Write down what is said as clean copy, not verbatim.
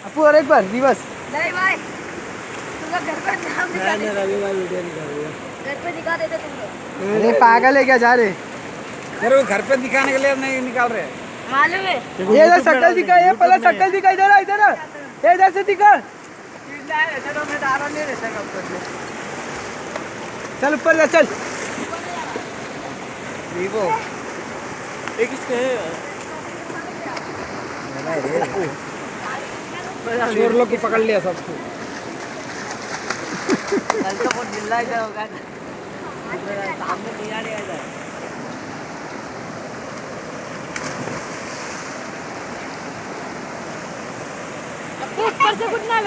अपू और एक बार रिवर्स। नहीं भाई तुमको घर पर नाम दिखा दे। घर पे दिखा देते तुम लोग। अरे पागल है क्या, जा रहे यार वो घर पे दिखाने के लिए नहीं निकाल रहे। मालूम है ये इधर शक्ल दिखा, ये पहले शक्ल दिखा, इधर इधर ये इधर से दिखा। चल ऊपर जा, चल। वीवो एक किसके चोर लोग को पकड़ लिया सबको। कल तो बहुत जिल्ला इधर होगा, सामने दिया नहीं इधर। ऊपर से कुछ ना